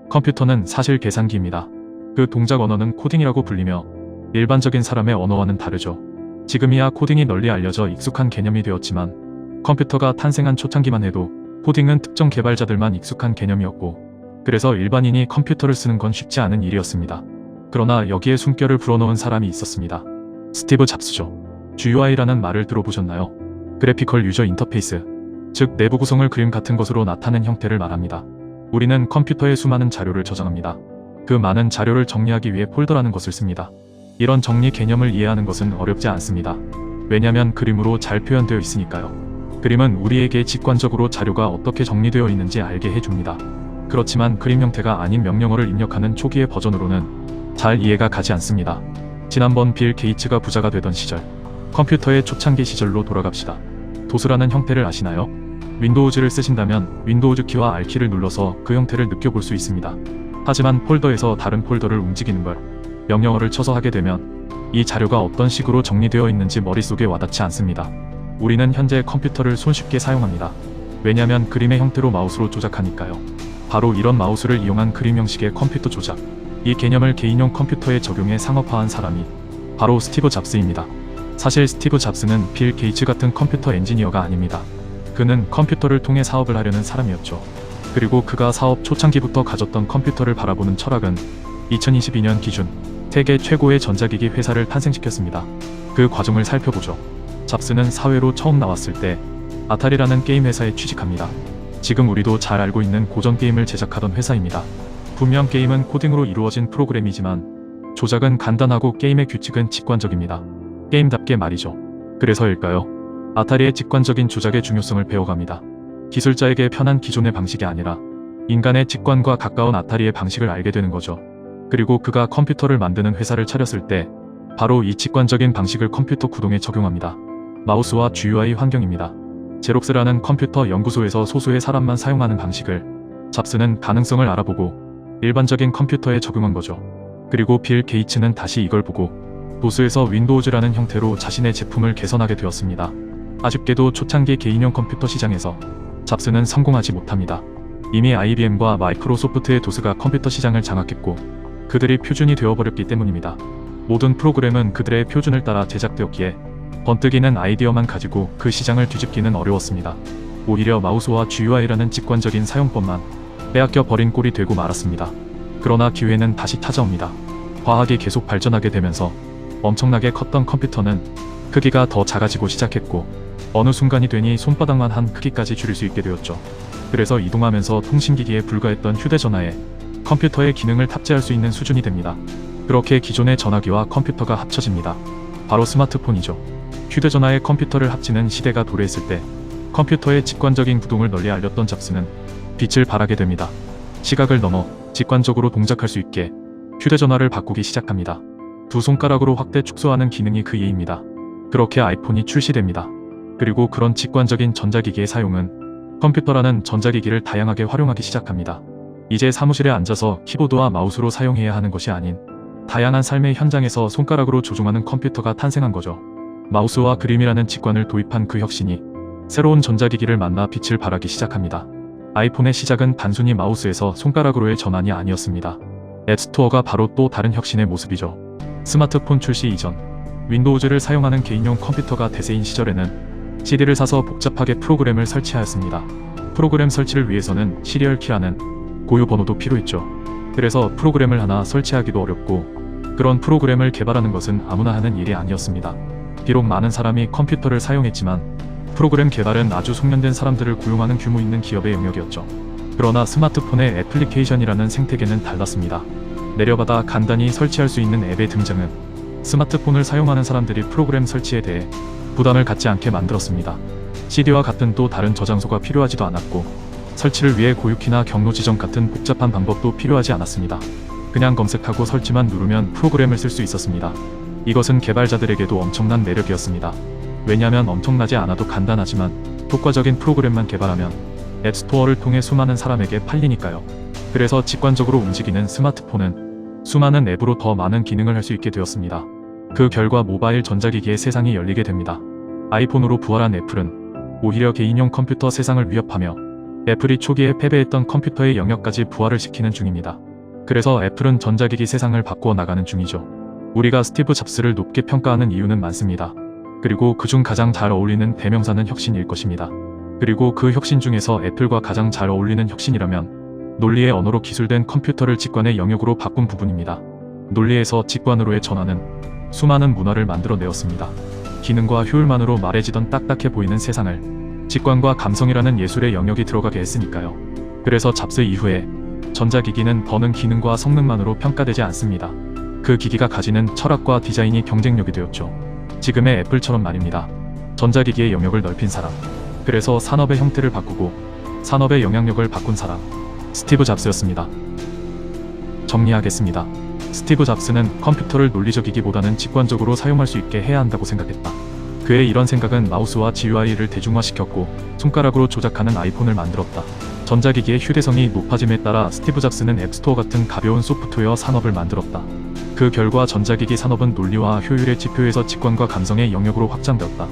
컴퓨터는 사실 계산기입니다. 그 동작 언어는 코딩이라고 불리며 일반적인 사람의 언어와는 다르죠. 지금이야 코딩이 널리 알려져 익숙한 개념이 되었지만 컴퓨터가 탄생한 초창기만 해도 코딩은 특정 개발자들만 익숙한 개념이었고 그래서 일반인이 컴퓨터를 쓰는 건 쉽지 않은 일이었습니다. 그러나 여기에 숨결을 불어넣은 사람이 있었습니다. 스티브 잡스죠. GUI라는 말을 들어보셨나요? 그래피컬 유저 인터페이스, 즉 내부 구성을 그림 같은 것으로 나타낸 형태를 말합니다. 우리는 컴퓨터에 수많은 자료를 저장합니다. 그 많은 자료를 정리하기 위해 폴더라는 것을 씁니다. 이런 정리 개념을 이해하는 것은 어렵지 않습니다. 왜냐하면 그림으로 잘 표현되어 있으니까요. 그림은 우리에게 직관적으로 자료가 어떻게 정리되어 있는지 알게 해줍니다. 그렇지만 그림 형태가 아닌 명령어를 입력하는 초기의 버전으로는 잘 이해가 가지 않습니다. 지난번 빌 게이츠가 부자가 되던 시절, 컴퓨터의 초창기 시절로 돌아갑시다. 도스라는 형태를 아시나요? 윈도우즈를 쓰신다면 윈도우즈 키와 R키를 눌러서 그 형태를 느껴볼 수 있습니다. 하지만 폴더에서 다른 폴더를 움직이는 걸 명령어를 쳐서 하게 되면 이 자료가 어떤 식으로 정리되어 있는지 머릿속에 와닿지 않습니다. 우리는 현재 컴퓨터를 손쉽게 사용합니다. 왜냐하면 그림의 형태로 마우스로 조작하니까요. 바로 이런 마우스를 이용한 그림 형식의 컴퓨터 조작, 이 개념을 개인용 컴퓨터에 적용해 상업화한 사람이 바로 스티브 잡스입니다. 사실 스티브 잡스는 빌 게이츠 같은 컴퓨터 엔지니어가 아닙니다. 그는 컴퓨터를 통해 사업을 하려는 사람이었죠. 그리고 그가 사업 초창기부터 가졌던 컴퓨터를 바라보는 철학은 2022년 기준 세계 최고의 전자기기 회사를 탄생시켰습니다. 그 과정을 살펴보죠. 잡스는 사회로 처음 나왔을 때 아타리라는 게임 회사에 취직합니다. 지금 우리도 잘 알고 있는 고전 게임을 제작하던 회사입니다. 분명 게임은 코딩으로 이루어진 프로그램이지만 조작은 간단하고 게임의 규칙은 직관적입니다. 게임답게 말이죠. 그래서일까요? 아타리의 직관적인 조작의 중요성을 배워갑니다. 기술자에게 편한 기존의 방식이 아니라 인간의 직관과 가까운 아타리의 방식을 알게 되는 거죠. 그리고 그가 컴퓨터를 만드는 회사를 차렸을 때 바로 이 직관적인 방식을 컴퓨터 구동에 적용합니다. 마우스와 GUI 환경입니다. 제록스라는 컴퓨터 연구소에서 소수의 사람만 사용하는 방식을 잡스는 가능성을 알아보고 일반적인 컴퓨터에 적용한 거죠. 그리고 빌 게이츠는 다시 이걸 보고 도스에서 윈도우즈라는 형태로 자신의 제품을 개선하게 되었습니다. 아쉽게도 초창기 개인용 컴퓨터 시장에서 잡스는 성공하지 못합니다. 이미 IBM과 마이크로소프트의 도스가 컴퓨터 시장을 장악했고 그들이 표준이 되어버렸기 때문입니다. 모든 프로그램은 그들의 표준을 따라 제작되었기에 번뜩이는 아이디어만 가지고 그 시장을 뒤집기는 어려웠습니다. 오히려 마우스와 GUI라는 직관적인 사용법만 빼앗겨 버린 꼴이 되고 말았습니다. 그러나 기회는 다시 찾아옵니다. 과학이 계속 발전하게 되면서 엄청나게 컸던 컴퓨터는 크기가 더 작아지고 시작했고 어느 순간이 되니 손바닥만 한 크기까지 줄일 수 있게 되었죠. 그래서 이동하면서 통신기기에 불과했던 휴대전화에 컴퓨터의 기능을 탑재할 수 있는 수준이 됩니다. 그렇게 기존의 전화기와 컴퓨터가 합쳐집니다. 바로 스마트폰이죠. 휴대전화에 컴퓨터를 합치는 시대가 도래했을 때 컴퓨터의 직관적인 구동을 널리 알렸던 잡스는 빛을 발하게 됩니다. 시각을 넘어 직관적으로 동작할 수 있게 휴대전화를 바꾸기 시작합니다. 두 손가락으로 확대 축소하는 기능이 그 예입니다. 그렇게 아이폰이 출시됩니다. 그리고 그런 직관적인 전자기기의 사용은 컴퓨터라는 전자기기를 다양하게 활용하기 시작합니다. 이제 사무실에 앉아서 키보드와 마우스로 사용해야 하는 것이 아닌 다양한 삶의 현장에서 손가락으로 조종하는 컴퓨터가 탄생한 거죠. 마우스와 그림이라는 직관을 도입한 그 혁신이 새로운 전자기기를 만나 빛을 발하기 시작합니다. 아이폰의 시작은 단순히 마우스에서 손가락으로의 전환이 아니었습니다. 앱스토어가 바로 또 다른 혁신의 모습이죠. 스마트폰 출시 이전, 윈도우즈를 사용하는 개인용 컴퓨터가 대세인 시절에는 CD를 사서 복잡하게 프로그램을 설치하였습니다. 프로그램 설치를 위해서는 시리얼 키라는 고유 번호도 필요했죠. 그래서 프로그램을 하나 설치하기도 어렵고 그런 프로그램을 개발하는 것은 아무나 하는 일이 아니었습니다. 비록 많은 사람이 컴퓨터를 사용했지만 프로그램 개발은 아주 숙련된 사람들을 고용하는 규모 있는 기업의 영역이었죠. 그러나 스마트폰의 애플리케이션이라는 생태계는 달랐습니다. 내려받아 간단히 설치할 수 있는 앱의 등장은 스마트폰을 사용하는 사람들이 프로그램 설치에 대해 부담을 갖지 않게 만들었습니다. CD와 같은 또 다른 저장소가 필요하지도 않았고 설치를 위해 고유키나 경로 지정 같은 복잡한 방법도 필요하지 않았습니다. 그냥 검색하고 설치만 누르면 프로그램을 쓸 수 있었습니다. 이것은 개발자들에게도 엄청난 매력이었습니다. 왜냐하면 엄청나지 않아도 간단하지만 효과적인 프로그램만 개발하면 앱스토어를 통해 수많은 사람에게 팔리니까요. 그래서 직관적으로 움직이는 스마트폰은 수많은 앱으로 더 많은 기능을 할 수 있게 되었습니다. 그 결과 모바일 전자기기의 세상이 열리게 됩니다. 아이폰으로 부활한 애플은 오히려 개인용 컴퓨터 세상을 위협하며 애플이 초기에 패배했던 컴퓨터의 영역까지 부활을 시키는 중입니다. 그래서 애플은 전자기기 세상을 바꾸어 나가는 중이죠. 우리가 스티브 잡스를 높게 평가하는 이유는 많습니다. 그리고 그중 가장 잘 어울리는 대명사는 혁신일 것입니다. 그리고 그 혁신 중에서 애플과 가장 잘 어울리는 혁신이라면 논리의 언어로 기술된 컴퓨터를 직관의 영역으로 바꾼 부분입니다. 논리에서 직관으로의 전환은 수많은 문화를 만들어내었습니다. 기능과 효율만으로 말해지던 딱딱해 보이는 세상을 직관과 감성이라는 예술의 영역이 들어가게 했으니까요. 그래서 잡스 이후에 전자기기는 더는 기능과 성능만으로 평가되지 않습니다. 그 기기가 가지는 철학과 디자인이 경쟁력이 되었죠. 지금의 애플처럼 말입니다. 전자기기의 영역을 넓힌 사람, 그래서 산업의 형태를 바꾸고 산업의 영향력을 바꾼 사람, 스티브 잡스였습니다. 정리하겠습니다. 스티브 잡스는 컴퓨터를 논리적이기보다는 직관적으로 사용할 수 있게 해야 한다고 생각했다. 그의 이런 생각은 마우스와 GUI를 대중화시켰고 손가락으로 조작하는 아이폰을 만들었다. 전자기기의 휴대성이 높아짐에 따라 스티브 잡스는 앱스토어 같은 가벼운 소프트웨어 산업을 만들었다. 그 결과 전자기기 산업은 논리와 효율의 지표에서 직관과 감성의 영역으로 확장되었다.